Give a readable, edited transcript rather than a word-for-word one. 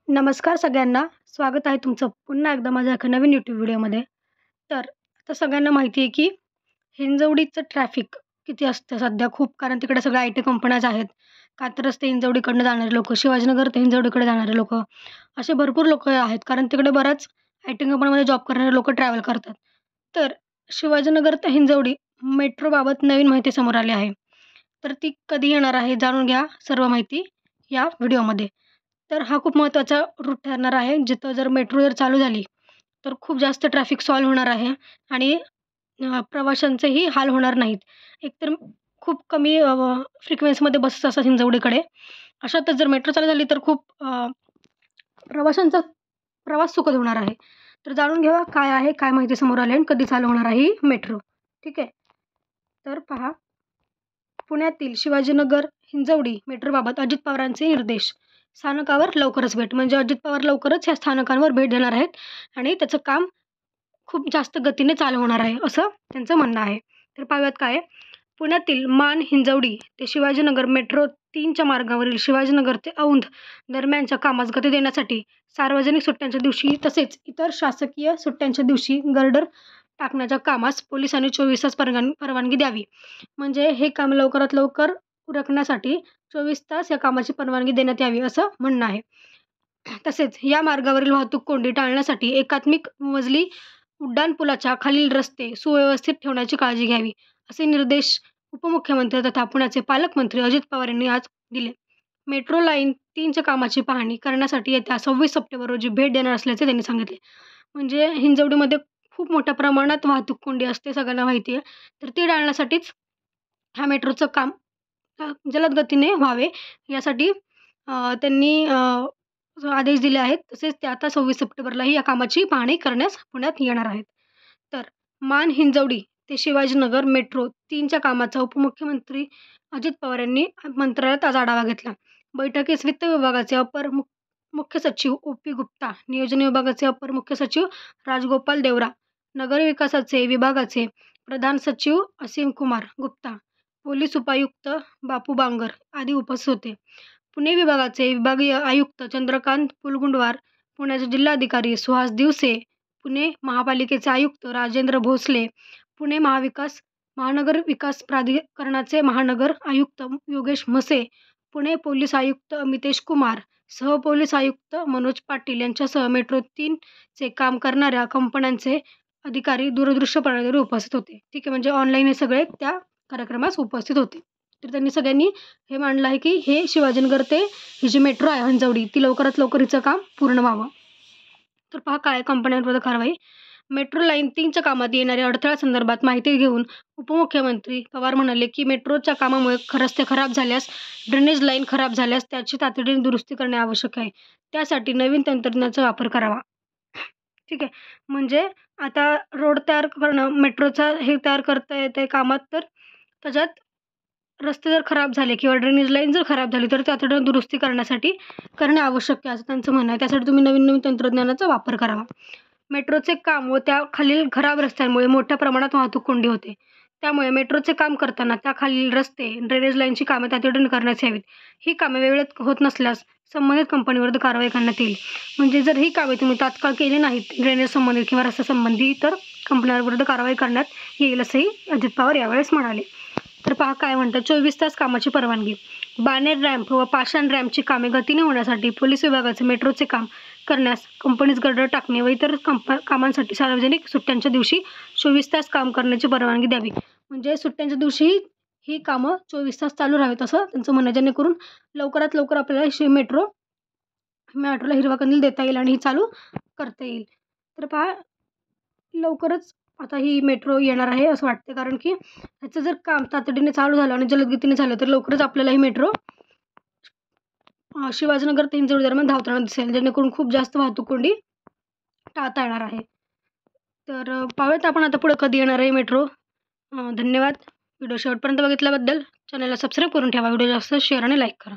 नमस्कार सगळ्यांना. स्वागत आहे तुमचं पुन्हा एकदा माझ्या एका नवीन यूट्यूब व्हिडिओमध्ये. तर आता सगळ्यांना माहिती आहे की हिंजवडीचं ट्रॅफिक किती असतं सध्या खूप, कारण तिकडे सगळ्या आय टी कंपन्याज आहेत. कात्रज ते हिंजवडीकडनं जाणारे लोकं, शिवाजीनगर ते हिंजवडीकडे जाणारे लोकं, असे भरपूर लोकं आहेत, कारण तिकडे बऱ्याच आय टी कंपन्यांमध्ये जॉब करणारे लोकं ट्रॅव्हल करतात. तर शिवाजीनगर ते हिंजवडी मेट्रोबाबत नवीन माहिती समोर आली आहे. तर ती कधी येणार आहे जाणून घ्या सर्व माहिती या व्हिडिओमध्ये. तर हा खूप महत्त्वाचा रूट ठरणार आहे, जिथं जर मेट्रो चालू झाली, तर खूप जास्त ट्रॅफिक सॉल्व्ह होणार आहे आणि प्रवाशांचेही हाल होणार नाहीत. एकतर खूप कमी फ्रिक्वेन्सीमध्ये बसेस असतात हिंजवडीकडे. अशातच जर मेट्रो चालू झाली, तर खूप प्रवाशांचा प्रवास सुखद होणार आहे. तर जाणून घेऊया काय आहे, काय माहिती समोर आली आणि कधी चालू होणार आहे ही मेट्रो. ठीक आहे. तर पहा, पुण्यातील शिवाजीनगर हिंजवडी मेट्रोबाबत अजित पवारांचे निर्देश. स्थानकावर लवकरच भेट, म्हणजे अजित पवार लवकरच ह्या स्थानकांवर भेट देणार आहेत आणि त्याचं काम खूप जास्त गतीने चालू होणार आहे, असं त्यांचं म्हणणं आहे. तर पाहूयात काय आहे. पुण्यातील मान हिंजवडी ते शिवाजीनगर मेट्रो 3च्या मार्गावरील शिवाजीनगर ते औंध दरम्यानच्या कामास गती देण्यासाठी सार्वजनिक सुट्ट्यांच्या दिवशी तसेच इतर शासकीय सुट्ट्यांच्या दिवशी गर्डर टाकण्याच्या कामास पोलिसांनी 24 तास परवानगी द्यावी. म्हणजे हे काम लवकरात लवकर उरकण्यासाठी 24 तास या कामाची परवानगी देण्यात यावी, असं म्हणणं आहे. तसेच या मार्गावरील वाहतूक कोंडी टाळण्यासाठी एकात्मिक मजली उड्डाणपुलाच्या खालील रस्ते सुव्यवस्थित ठेवण्याची काळजी घ्यावी, असे निर्देश उपमुख्यमंत्री तथा पुण्याचे पालकमंत्री अजित पवार यांनी आज दिले. मेट्रो लाईन 3च्या कामाची पाहणी करण्यासाठी येत्या 26 सप्टेंबर रोजी भेट देणार असल्याचे त्यांनी सांगितले. म्हणजे हिंजवडीमध्ये खूप मोठ्या प्रमाणात वाहतूक कोंडी असते, सगळ्यांना माहिती आहे. तर ती टाळण्यासाठीच ह्या मेट्रोचं काम जलद गतीने व्हावे, यासाठी त्यांनी आदेश दिले आहेत. तसेच ते आता 26 सप्टेंबरलाही या कामाची पाहणी करण्यास पुण्यात येणार आहेत. तर मान हिंजवडी ते शिवाजीनगर मेट्रो 3च्या कामाचा उपमुख्यमंत्री अजित पवार यांनी मंत्रालयात आज आढावा घेतला. बैठकीस वित्त विभागाचे अपर मुख्य सचिव ओ पी गुप्ता, नियोजन विभागाचे अपर मुख्य सचिव राजगोपाल देवरा, नगर विकासाचे विभागाचे प्रधान सचिव असीम कुमार गुप्ता, पोलीस उपायुक्त बापू बांगर आदी उपस्थित होते. पुणे विभागाचे विभागीय आयुक्त चंद्रकांत पुलगुंडवार, पुण्याचे जिल्हाधिकारी सुहास दिवसे, पुणे महापालिकेचे आयुक्त राजेंद्र भोसले, पुणे महानगर विकास प्राधिकरणाचे महानगर आयुक्त योगेश म्हसे, पुणे पोलीस आयुक्त अमितेश कुमार, सहपोलीस आयुक्त मनोज पाटील यांच्यासह मेट्रो 3चे काम करणाऱ्या कंपन्यांचे अधिकारी दूरदृश्य प्रणालीवर उपस्थित होते. ठीक आहे, म्हणजे ऑनलाईन हे सगळे त्या कार्यक्रमास उपस्थित होते. तर त्यांनी सगळ्यांनी हे मांडलं आहे की हे शिवाजीनगर ते ही जी मेट्रो आहे हिंजवडी, ती लवकरात लवकर हिचं काम पूर्ण व्हावं. तर पहा काय कंपन्यांविरुद्ध कारवाई. मेट्रो लाईन 3च्या कामात येणाऱ्या अडथळ्यासंदर्भात माहिती घेऊन उपमुख्यमंत्री पवार म्हणाले की मेट्रोच्या कामामुळे रस्ते खराब झाल्यास, ड्रेनेज लाईन खराब झाल्यास त्याची तातडीने दुरुस्ती करणे आवश्यक आहे. त्यासाठी नवीन तंत्रज्ञानाचा वापर करावा. ठीक आहे, म्हणजे आता रोड तयार करणं, मेट्रोचा हे तयार करता येते कामात, तर त्याच्यात रस्ते जर खराब झाले किंवा ड्रेनेज लाईन जर खराब झाली, तर तातडीने दुरुस्ती करण्यासाठी करणे आवश्यक आहे, असं त्यांचं म्हणणं आहे. त्यासाठी तुम्ही नवीन नवीन तंत्रज्ञानाचा वापर करावा. मेट्रोचे काम व त्याखालील खराब रस्त्यांमुळे मोठ्या प्रमाणात वाहतूक कोंडी होते. त्यामुळे मेट्रोचे काम करताना त्याखालील रस्ते, ड्रेनेज लाईनची कामे तातडीने करण्यात यावीत. ही कामे वेळेत होत नसल्यास संबंधित कंपनीविरुद्ध कारवाई करण्यात येईल. म्हणजे जर ही कामे तुम्ही तात्काळ केली नाहीत, ड्रेनेज संबंधित किंवा रस्त्यासंबंधी, तर कंपन्यांविरुद्ध कारवाई करण्यात येईल, असंही अजित पवार यावेळेस म्हणाले. तर पहा काय म्हणतात. 24 तास कामाची परवानगी. बाणेर रॅम्प व पाषाण रॅम्पची कामे गतीने होण्यासाठी पोलीस विभागाचे मेट्रोचे काम करण्यास कंपनीस गर्डर टाकणे व इतर कामांसाठी सार्वजनिक सुट्ट्यांच्या दिवशी 24 तास काम करण्याची परवानगी द्यावी. म्हणजे सुट्ट्यांच्या दिवशी ही कामं 24 तास चालू राहावीत, असं त्यांचं म्हणणं, जेणेकरून लवकरात लवकर आपल्याला मेट्रोला हिरवा कंदील देता येईल आणि ही चालू करता येईल. तर पहा, लवकरच आता ही मेट्रो येणार आहे असं वाटते, कारण की ह्याचं जर काम तातडीने चालू झालं आणि जलदगतीने झालं, तर लवकरच आपल्याला ही मेट्रो शिवाजीनगर ते हिंजवडी दरम्यान धावताना दिसेल, जेणेकरून खूप जास्त वाहतूक कोंडी टाळता येणार आहे. तर पाहूयात आपण आता पुढे कधी येणार आहे मेट्रो. धन्यवाद व्हिडिओ शेवटपर्यंत बघितल्याबद्दल. चॅनलला सबस्क्राईब करून ठेवा, व्हिडिओ जास्त शेअर आणि लाईक करा.